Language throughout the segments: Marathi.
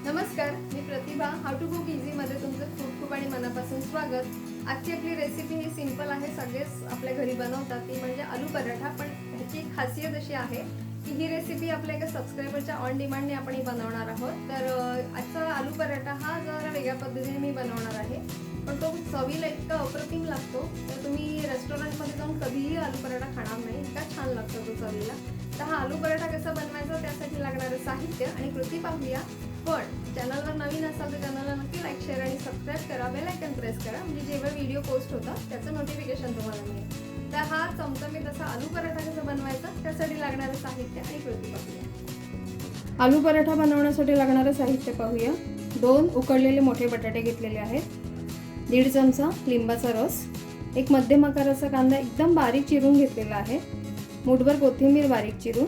नमस्कार, मी प्रतिभा. हाऊ टू कुक इझीमध्ये तुमचं खूप खूप आणि मनापासून स्वागत. आजची आपली रेसिपी ही सिंपल आहे, सगळेच आपल्या घरी बनवतात, ती म्हणजे आलू पराठा. पण ह्याची खासियत अशी आहे की ही रेसिपी आपल्या एका सबस्क्रायबरच्या ऑन डिमांडने आपण ही बनवणार आहोत. तर आजचा आलू पराठा हा जरा वेगळ्या पद्धतीने मी बनवणार आहे, पण तो चवीला इतका अप्रतिम लागतो तर तुम्ही रेस्टॉरंटमध्ये जाऊन कधीही आलू पराठा खाणार नाही, इतका छान लागतो तो चवीला. तर हा आलू पराठा कसा बनवायचा त्यासाठी लागणारं साहित्य आणि कृती पाहूया. पण चॅनलवर नवीन असाल तर चॅनलला नक्की लाईक, शेअर आणि सबस्क्राईब करा. बेल आयकॉन प्रेस करा, म्हणजे जेव्हा व्हिडिओ पोस्ट होतात त्याचं नोटिफिकेशन तुम्हाला मिळेल. तर हा चमचमीत असा आलू पराठा कसा बनवायचा त्यासाठी लागणारं साहित्य आणि कृती पाहूया. आलू पराठा बनवण्यासाठी लागणारं साहित्य पाहूया. 2 उकडलेले मोठे बटाटे घेतलेले आहेत, 1.5 चमचा लिंबाचा रस, एक मध्यम आकाराचा कांदा एकदम बारीक चिरून घेतलेला आहे, मूठभर कोथिंबीर बारीक चिरून,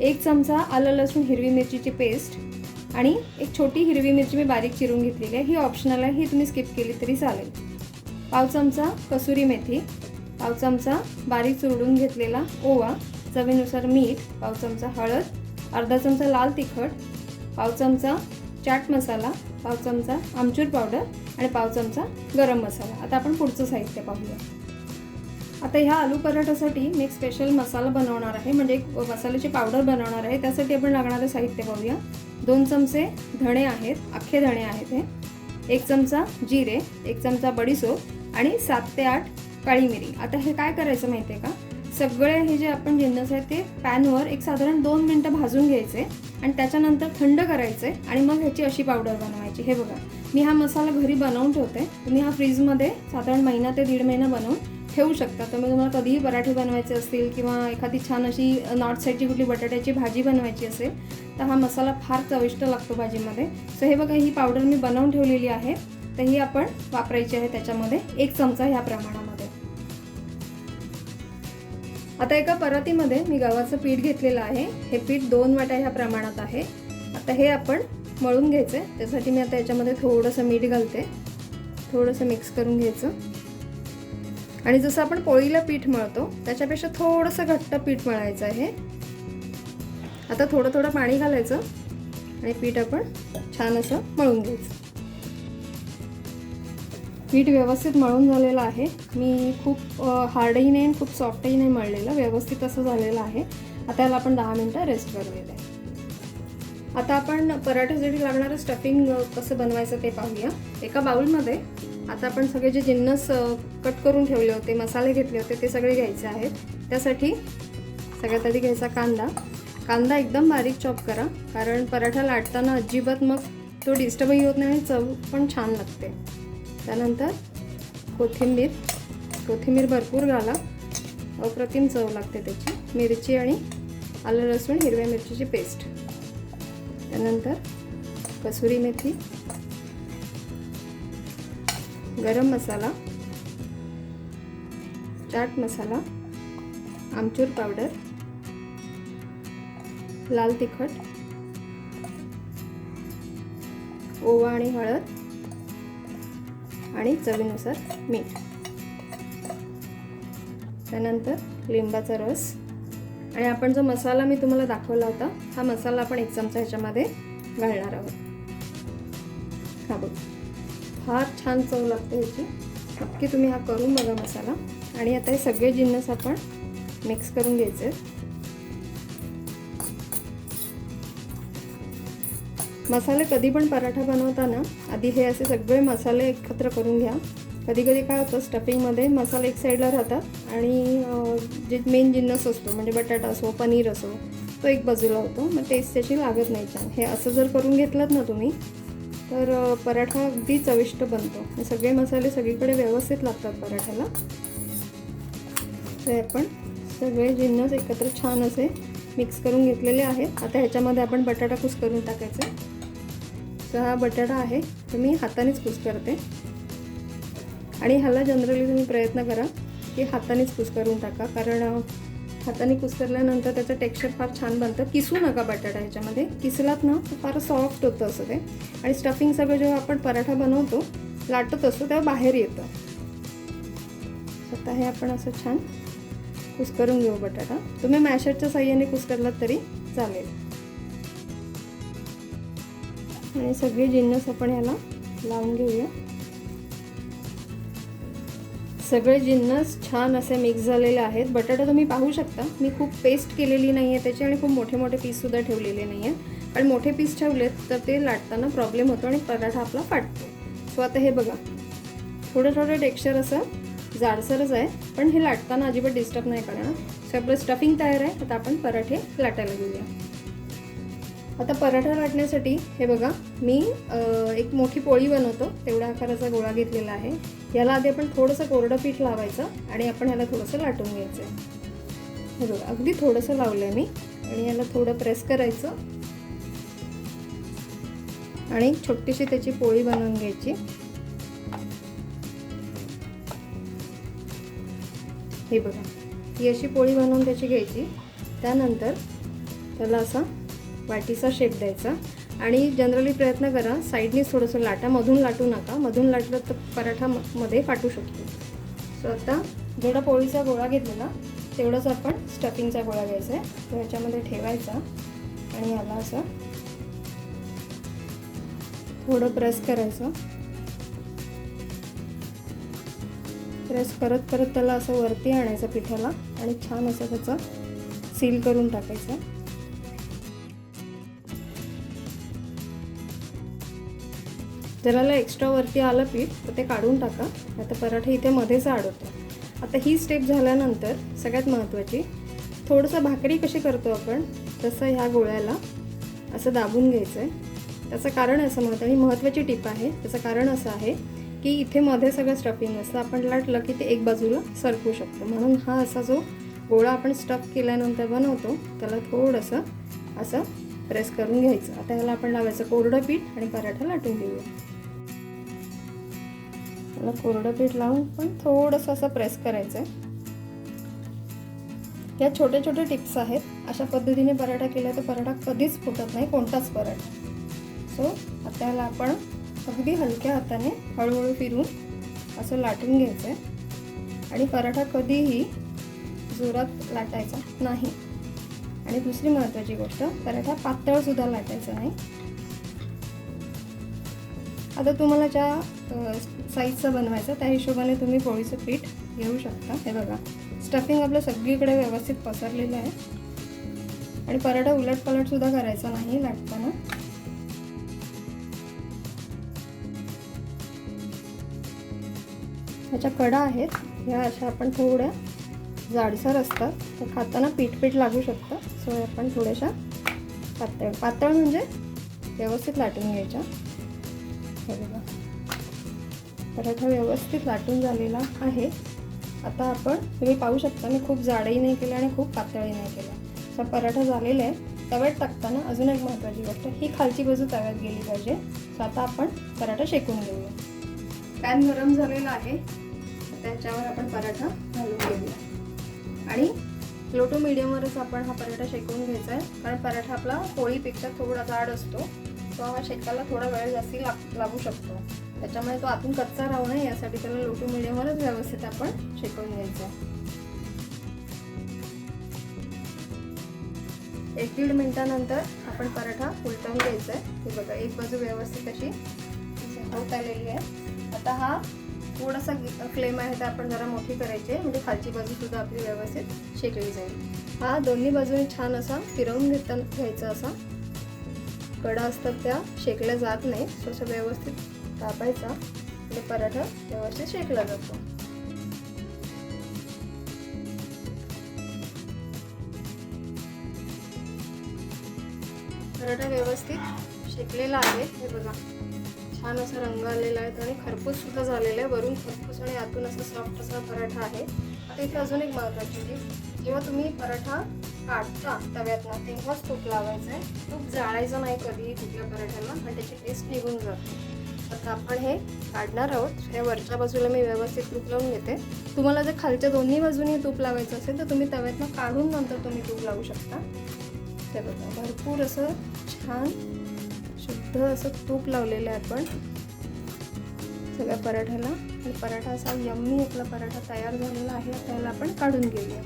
1 चमचा आलं लसूण हिरवी मिरचीची पेस्ट आणि एक छोटी हिरवी मिरची मी बारीक चिरून घेतलेली आहे. ही ऑप्शनल आहे, ही तुम्ही स्किप केली तरी चालेल. पाव चमचा कसुरी मेथी, पाव चमचा बारीक चुरडून घेतलेला ओवा, चवीनुसार मीठ, पाव चमचा हळद, अर्धा चमचा लाल तिखट, पाव चमचा चाट मसाला, पाव चमचा आमचूर पावडर आणि पाव चमचा गरम मसाला. आता आपण पुढचं साहित्य पाहूया. आता ह्या आलू पराठासाठी मी एक स्पेशल मसाला बनवणार आहे, म्हणजे एक मसाल्याची पावडर बनवणार आहे. त्यासाठी आपण लागणारं साहित्य पाहूया. 2 चमचे धणे आहेत, अख्खे धणे आहेत हे, 1 चमचा जिरे, 1 चमचा बडीशोप आणि 7 ते 8 काळी मिरी. आता हे काय करायचं माहिती आहे का, सगळे हे जे आपण जिन्नस आहेत ते पॅनवर एक साधारण 2 मिनटं भाजून घ्यायचे आणि त्याच्यानंतर थंड करायचे आणि मग ह्याची अशी पावडर बनवायची. हे बघा, मी हा मसाला घरी बनवून ठेवते. तुम्ही हा फ्रीजमध्ये साधारण महिना ते 1.5 महिना बनवून ठेवू शकता. तुम्ही तुम्हाला कधीही पराठे बनवायचे असतील किंवा एखादी छान अशी नॉर्थ साईडची कुठली बटाट्याची भाजी बनवायची असेल तर हा मसाला फार चविष्ट लागतो भाजीमध्ये. सो हे बघा, ही पावडर मी बनवून ठेवलेली आहे, तर ही आपण वापरायची आहे त्याच्यामध्ये 1 चमचा ह्या प्रमाणामध्ये. आता एका परातीमध्ये मी गव्हाचं पीठ घेतलेलं आहे. हे पीठ 2 वाट्या ह्या प्रमाणात आहे. आता हे आपण मळून घ्यायचं आहे. त्यासाठी मी आता याच्यामध्ये थोडंसं मीठ घालते, थोडंसं मिक्स करून घ्यायचं आणि जसं आपण पोळीला पीठ मळतो त्याच्यापेक्षा थोडंसं घट्ट पीठ मळायचं आहे. आता थोडं थोडं पाणी घालायचं आणि पीठ आपण छान असं मळून घ्यायचं. पीठ व्यवस्थित मळून झालेलं आहे. मी खूप हार्डही नाही खूप सॉफ्टही नाही मळलेलं, व्यवस्थित असं झालेलं आहे. आता याला आपण 10 मिनटं रेस्ट करूया. आता आपण पराठ्यासाठी लागणारं स्टफिंग कसं बनवायचं ते पाहूया. एका बाउलमध्ये आता आपण सगळे जे जिन्नस कट करून ठेवले होते, मसाले घेतले होते ते सगळे घ्यायचे आहेत. त्यासाठी सगळ्यात आधी घ्यायचा कांदा. कांदा एकदम बारीक चॉप करा, कारण पराठा लाटताना अजिबात मग तो डिस्टर्बही होत नाही आणि चव पण छान लागते. त्यानंतर कोथिंबीर भरपूर घाला, अप्रतिम चव लागते त्याची. मिरची आणि आलं लसूण हिरव्या मिरचीची पेस्ट. त्यानंतर कसुरी मेथी, गरम मसाला, चाट मसाला, आमचूर पावडर, लाल तिखट, ओवा आणि हळद आणि चवीनुसार मीठ. त्यानंतर लिंबाचा रस आणि आपण जो मसाला मी तुम्हाला दाखवला होता हा मसाला आपण 1 चमचा ह्याच्यामध्ये घालणार आहोत. हा बघ, फार छान चव लागते ह्याची. नक्की तुम्ही हा करून बघा मसाला. आणि आता हे सगळे जिन्नस आपण मिक्स करून घ्यायचे. मसाले कधी पण पराठा बनवताना आधी हे असे सगळे मसाले एकत्र करून घ्या. कधी कधी काय होतं, स्टफिंगमध्ये मसाले एक साईडला राहतात आणि जे मेन जिन्नस असतो म्हणजे बटाटा असो पनीर असो तो एक बाजूला होतो, मग टेस्ट त्याची लागत नाही छान. हे असं जर करून घेतलं ना तुम्ही तर पराठा अगदी चविष्ट बनतो. हे सगळे मसाले सगळीकडे व्यवस्थित लागतात पराठ्याला. तर आपण सगळे जिन्नस एकत्र छान असे मिक्स करून घेतलेले आहेत. आता ह्याच्यामध्ये आपण बटाटा कुस्करून टाकायचे. तर हा बटाटा आहे तर मी हातानेच कुस्करते आणि ह्याला जनरली तुम्ही प्रयत्न करा की हातानेच कुस्करून टाका, कारण हाताने कुस्करल्यानंतर त्याचं टेक्स्चर फार छान बनतं. किसू नका बटाटा ह्याच्यामध्ये, किसलात ना फार सॉफ्ट होतं असं ते. आणि स्टफिंग सगळं जेव्हा आपण पराठा बनवतो लाटत असतो तेव्हा बाहेर येतं. आता हे आपण असं छान कुस्करून घेऊ बटाटा. तुम्ही मॅशरच्या साहाय्याने कुस्करलात तरी चालेल. आणि सगळे जिन्नस आपण याला लावून घेऊया. सगळे जिन्नस छान असे मिक्स झालेले आहेत. बटाटा तुम्ही पाहू शकता मी खूप पेस्ट केलेली नाही आहे त्याची आणि खूप मोठे मोठे पीससुद्धा ठेवलेले नाही आहे, कारण मोठे पीस ठेवलेत तर ते लाटताना प्रॉब्लेम होतो आणि पराठा आपला फाटतो. सो आता हे बघा थोडं थोडं टेक्स्चर असं जाडसरच आहे, पण हे लाटताना अजिबात डिस्टर्ब नाही करणार. सो आपलं स्टफिंग तयार आहे. आता आपण पराठे लाटायला घेऊया. आता पराठा लाटण्यासाठी हे बघा मी एक मोठी पोळी बनवतो तेवढ्या आकाराचा गोळा घेतलेला आहे. याला आधी आपण थोडंसं कोरडं पीठ लावायचं आणि आपण याला थोडंसं लाटून घ्यायचं आहे. हे बघा अगदी थोडंसं लावलं आहे मी आणि याला थोडं प्रेस करायचं आणि छोटीशी त्याची पोळी बनवून घ्यायची. हे बघा ही अशी पोळी बनवून त्याची घ्यायची. त्यानंतर त्याला असा वाटीचा शेप द्यायचा आणि जनरली प्रयत्न करा साईडनीच थोडंसं लाटा, मधून लाटू नका. मधून लाटलं तर पराठा मध्ये फाटू शकतो. सो आता जेवढा पोळीचा गोळा घेतलेला तेवढंच आपण स्टफिंगचा गोळा घ्यायचा आहे. तो ह्याच्यामध्ये ठेवायचा आणि याला असं थोडं प्रेस करायचं. प्रेस करत करत त्याला असं वरती आणायचं पिठाला आणि छान असं त्याचं सील करून टाकायचं. जराला एक्स्ट्रा वरती आलं पीठ तर ते काढून टाका. आता पराठा इथे मध्येच अडवतो. आता ही स्टेप झाल्यानंतर सगळ्यात महत्त्वाची थोडंसं भाकरी कशी करतो आपण तसं ह्या गोळ्याला असं दाबून घ्यायचं आहे. त्याचं कारण असं महत्त्वाची टिप आहे. त्याचं कारण असं आहे की इथे मध्ये सगळं स्टफिंग असतं. आपण लाटलं की ते एक बाजूला सरकू शकतं, म्हणून हा असा जो गोळा आपण स्टफ केल्यानंतर बनवतो त्याला थोडंसं असं प्रेस करून घ्यायचं. आता ह्याला आपण लावायचं कोरडं पीठ आणि पराठा लाटून घेऊया. त्याला कोरडं पीठ लावून पण थोडंसं असं प्रेस करायचं आहे. या छोटे छोटे टिप्स आहेत. अशा पद्धतीने पराठा केला तर पराठा कधीच फुटत नाही, कोणताच पराठा. सो आता ह्याला आपण अगदी हलक्या हाताने हळूहळू फिरून असं लाटून घ्यायचं आहे आणि पराठा कधीही जोरात लाटायचा नाही. आणि दुसरी महत्त्वाची गोष्ट पराठा पातळसुद्धा लाटायचा नाही. आता तुम्हाला ज्या साईजचा बनवायचा त्या हिशोबाने तुम्ही पोळीचं पीठ घेऊ शकता. हे बघा स्टफिंग आपलं सगळीकडे व्यवस्थित पसरलेलं आहे आणि पराठा उलटपलटसुद्धा करायचा नाही लाटताना. ह्याच्या कडा आहेत ह्या अशा आपण थोड्या जाडसर असतात तर खाताना पीठ लागू शकतं. सो आपण थोड्याशा पातळ म्हणजे व्यवस्थित लाटून घ्यायच्या. हे बघा पराठा व्यवस्थित लाटून झालेला आहे. आता आपण तुम्ही पाहू शकता मी खूप जाडही नाही केलं आणि खूप पातळही नाही केलं. सो पराठा झालेला आहे. तव्यात टाकताना अजून एक महत्त्वाची गोष्ट ही खालची बाजू तव्यात गेली पाहिजे. सो आता आपण पराठा शेकून घेऊया. पॅन गरम झालेला आहे. त्याच्यावर आपण पराठा घालून घेऊया आणि लो टू मीडियमवरच आपण हा पराठा शेकवून घ्यायचा आहे, कारण पराठा आपला पोळीपेक्षा थोडा जाड असतो. तो हा शेकायला थोडा वेळ जास्ती लागू शकतो. त्याच्यामुळे तो आतून कच्चा राहू नये यासाठी त्याला लो टू मीडियमवरच व्यवस्थित आपण शेकवून घ्यायचं आहे. 1-1.5 मिनिटानंतर आपण पराठा उलटवून घ्यायचा आहे. हे बघा एक बाजू व्यवस्थित अशी होत आलेली आहे. आता हा थोडासा फ्लेम आहे तर आपण जरा मोठी करायची आहे म्हणजे खालची बाजू सुद्धा आपली व्यवस्थित शेकली जाईल. हा दोन्ही बाजूने छान असा फिरवून घ्यायचा. असा कडा असतात त्या शेकल्या जात नाही. असं व्यवस्थित दाबायचा म्हणजे पराठा व्यवस्थित शेकला जातो. पराठा व्यवस्थित शेकलेला आहे. हे बघा छान असा रंग आलेला आहे आणि खरपूस सुद्धा झालेला आहे. वरून खरपूस आणि आतून असं सॉफ्ट असा पराठा आहे. आता इथे अजून एक महत्त्वाची टीप, जेव्हा तुम्ही पराठा काढता तव्यातनं तेव्हाच तूप लावायचं आहे. तूप जाळायचं नाही कधीही कुठल्या पराठ्याला आणि त्याची टेस्ट निघून जाते. आता आपण हे काढणार आहोत. या वरच्या बाजूला मी व्यवस्थित तूप लावून घेते. तुम्हाला जर खालच्या दोन्ही बाजूनी तूप लावायचं असेल तर तुम्ही तव्यातनं काढून नंतर तुम्ही तूप लावू शकता. ते बघा भरपूर असं छान शुद्ध असं तूप लावलेलं आहे आपण सगळ्या पराठ्याला. आणि पराठा असा यम्मी आपला पराठा तयार झालेला आहे. त्याला आपण काढून घेऊया.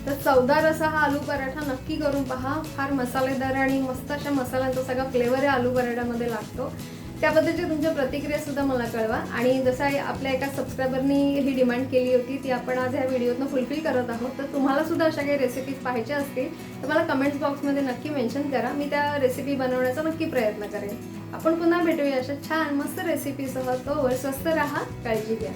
तर चवदार असा हा आलू पराठा नक्की करून पहा. फार मसालेदार आणि मस्त अशा मसाल्यांचा सगळा फ्लेवर या आलू पराठ्यामध्ये लागतो. त्याबद्दलची तुमच्या प्रतिक्रियासुद्धा मला कळवा. आणि जसं आपल्या एका सबस्क्रायबरनी ही डिमांड केली होती ती आपण आज ह्या व्हिडिओतनं फुलफिल करत आहोत. तर तुम्हाला सुद्धा अशा काही रेसिपीज पाहायच्या असतील तर मला कमेंट्स बॉक्समध्ये नक्की मेन्शन करा. मी त्या रेसिपी बनवण्याचा नक्की प्रयत्न करेन. आपण पुन्हा भेटूया अशा छान मस्त रेसिपीसह. तोवर स्वस्त राहा, काळजी घ्या.